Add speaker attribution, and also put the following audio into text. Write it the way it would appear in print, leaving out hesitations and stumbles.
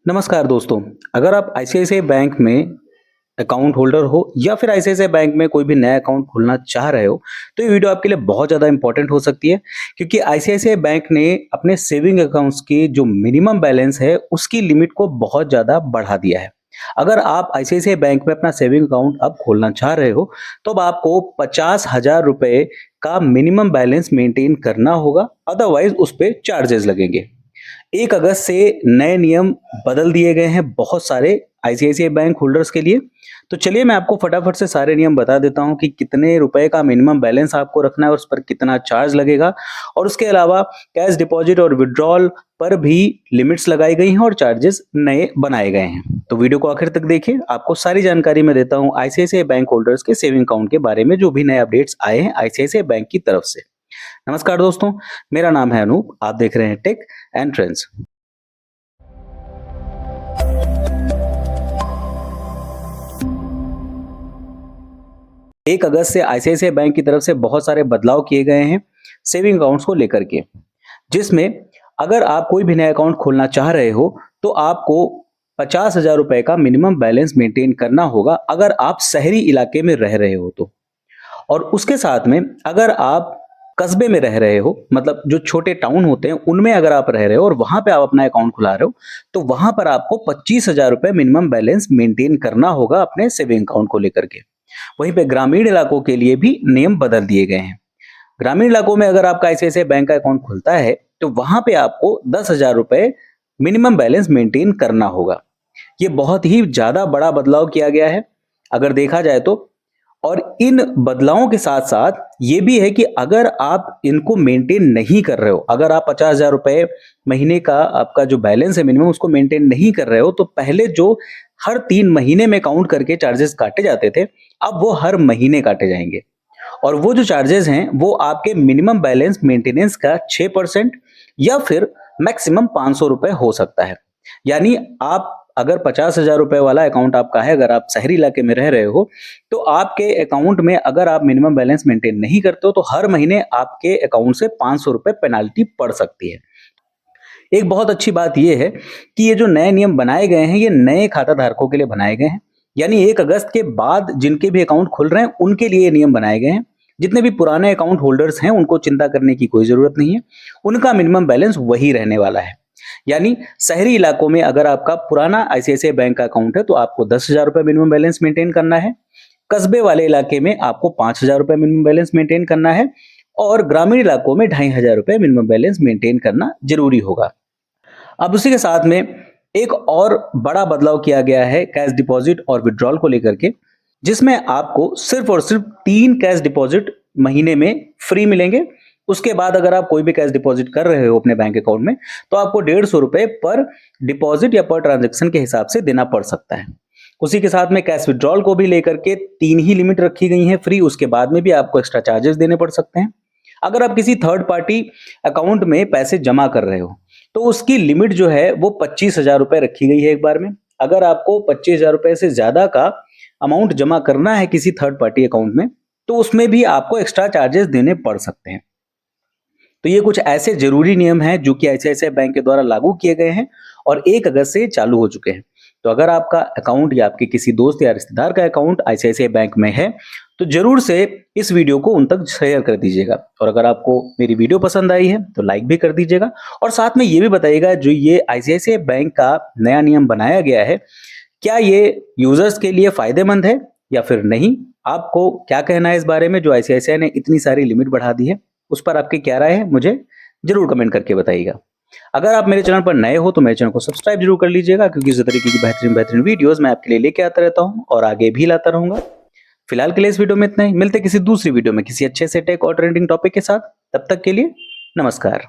Speaker 1: नमस्कार दोस्तों। अगर आप आईसीआईसीआई बैंक में अकाउंट होल्डर हो या फिर आईसीआईसीआई बैंक में कोई भी नया अकाउंट खोलना चाह रहे हो, तो ये वीडियो आपके लिए बहुत ज़्यादा इंपॉर्टेंट हो सकती है, क्योंकि आईसीआईसीआई बैंक ने अपने सेविंग अकाउंट्स की जो मिनिमम बैलेंस है, उसकी लिमिट को बहुत ज़्यादा बढ़ा दिया है। अगर आप आईसीआईसीआई बैंक में अपना सेविंग अकाउंट अब खोलना चाह रहे हो, तो अब आपको 50,000 रुपए का मिनिमम बैलेंस मेंटेन करना होगा, अदरवाइज उस पे चार्जेस लगेंगे। 1 अगस्त से नए नियम बदल दिए गए हैं बहुत सारे आईसीआईसीआई बैंक होल्डर्स के लिए। तो चलिए मैं आपको फटाफट से सारे नियम बता देता हूं कि कितने रुपए का मिनिमम बैलेंस आपको रखना है और उस पर कितना चार्ज लगेगा, और उसके अलावा कैश डिपॉजिट और विड्रॉल पर भी लिमिट्स लगाई गई हैं और चार्जेस नए बनाए गए हैं। तो वीडियो को आखिर तक देखिए, आपको सारी जानकारी मैं देता हूं आईसीआईसीआई बैंक होल्डर्स के सेविंग अकाउंट के बारे में, जो भी नए अपडेट्स आए हैं आईसीआईसीआई बैंक की तरफ से। नमस्कार दोस्तों, मेरा नाम है अनूप, आप देख रहे हैं टेक एंड ट्रेंड्स। 1 अगस्त से आईसीआईसीआई बैंक की तरफ से बहुत सारे बदलाव किए गए हैं सेविंग अकाउंट्स को लेकर के, जिसमें अगर आप कोई भी नया अकाउंट खोलना चाह रहे हो तो आपको 50,000 रुपए का मिनिमम बैलेंस मेंटेन करना होगा, अगर आप शहरी इलाके में रह रहे हो तो। और उसके साथ में अगर आप कस्बे में रह रहे हो, मतलब जो छोटे टाउन होते हैं उनमें अगर आप रह रहे हो और वहां पे आप अपना अकाउंट खुला रहे हो, तो वहां पर आपको 25,000 रुपए मिनिमम बैलेंस मेंटेन करना होगा अपने सेविंग अकाउंट को लेकर के। वहीं पे ग्रामीण इलाकों के लिए भी नियम बदल दिए गए हैं। ग्रामीण इलाकों में अगर आपका आईसीआईसीआई बैंक का अकाउंट खुलता है, तो वहां पे आपको 10,000 रुपए मिनिमम बैलेंस मेंटेन करना होगा। ये बहुत ही ज्यादा बड़ा बदलाव किया गया है अगर देखा जाए तो। और इन बदलावों के साथ साथ ये भी है कि अगर आप इनको मेंटेन नहीं कर रहे हो, अगर आप 50,000 रुपए महीने का आपका जो बैलेंस है मिनिमम उसको मेंटेन नहीं कर रहे हो, तो पहले जो हर 3 महीने में काउंट करके चार्जेस काटे जाते थे, अब वो हर महीने काटे जाएंगे। और वो जो चार्जेस हैं वो आपके मिनिमम बैलेंस मेंटेनेंस का 6% या फिर मैक्सिमम 500 रुपए हो सकता है। यानी आप अगर 50,000 रुपए वाला अकाउंट आपका है, अगर आप शहरी इलाके में रह रहे हो, तो आपके अकाउंट में अगर आप मिनिमम बैलेंस मेंटेन नहीं करते हो, तो हर महीने आपके अकाउंट से 500 रुपए पेनाल्टी पड़ सकती है। एक बहुत अच्छी बात यह है कि ये जो नए नियम बनाए गए हैं, ये नए खाता धारकों के लिए बनाए गए हैं। यानी 1 अगस्त के बाद जिनके भी अकाउंट खुल रहे हैं उनके लिए ये नियम बनाए गए हैं। जितने भी पुराने अकाउंट होल्डर्स हैं उनको चिंता करने की कोई जरूरत नहीं है, उनका मिनिमम बैलेंस वही रहने वाला है। यानी शहरी इलाकों में अगर आपका पुराना आईसीआईसीआई बैंक का अकाउंट है तो आपको 10,000 रुपए मिनिमम बैलेंस मेंटेन करना है। कस्बे वाले इलाके में आपको 5,000 रुपए मिनिमम बैलेंस मेंटेन करना है, और ग्रामीण इलाकों में 2,500 रुपए मिनिमम बैलेंस मेंटेन करना जरूरी होगा। अब उसी के साथ में एक और बड़ा बदलाव किया गया है कैश डिपॉजिट और विड्रॉल को लेकर के, जिसमें आपको सिर्फ और सिर्फ 3 कैश डिपॉजिट महीने में फ्री मिलेंगे। उसके बाद अगर आप कोई भी कैश डिपॉजिट कर रहे हो अपने बैंक अकाउंट में, तो आपको 150 रुपए पर डिपॉजिट या पर ट्रांजेक्शन के हिसाब से देना पड़ सकता है। उसी के साथ में कैश विड्रॉल को भी लेकर के 3 ही लिमिट रखी गई है फ्री, उसके बाद में भी आपको एक्स्ट्रा चार्जेस देने पड़ सकते हैं। अगर आप किसी थर्ड पार्टी अकाउंट में पैसे जमा कर रहे हो, तो उसकी लिमिट जो है वो 25,000 रुपए रखी गई है एक बार में। अगर आपको 25,000 रुपए से ज्यादा का अमाउंट जमा करना है किसी थर्ड पार्टी अकाउंट में, तो उसमें भी आपको एक्स्ट्रा चार्जेस देने पड़ सकते हैं। तो ये कुछ ऐसे जरूरी नियम हैं जो कि आईसीआईसीआई बैंक के द्वारा लागू किए गए हैं और 1 अगस्त से चालू हो चुके हैं। तो अगर आपका अकाउंट या आपके किसी दोस्त या रिश्तेदार का अकाउंट आईसीआईसीआई बैंक में है, तो जरूर से इस वीडियो को उन तक शेयर कर दीजिएगा। और अगर आपको मेरी वीडियो पसंद आई है तो लाइक भी कर दीजिएगा, और साथ में ये भी बताइएगा जो ये आईसीआईसीआई बैंक का नया नियम बनाया गया है, क्या ये यूजर्स के लिए फायदेमंद है या फिर नहीं। आपको क्या कहना है इस बारे में, जो आईसीआईसीआई ने इतनी सारी लिमिट बढ़ा दी है, उस पर आपकी क्या राय है, मुझे जरूर कमेंट करके बताइएगा। अगर आप मेरे चैनल पर नए हो तो मेरे चैनल को सब्सक्राइब जरूर कर लीजिएगा, क्योंकि इस तरीके की बेहतरीन बेहतरीन वीडियोस मैं आपके लिए लेके आता रहता हूं और आगे भी लाता रहूंगा। फिलहाल के लिए इस वीडियो में इतना ही, मिलते किसी दूसरी वीडियो में किसी अच्छे से टेक और ट्रेंडिंग टॉपिक के साथ। तब तक के लिए नमस्कार।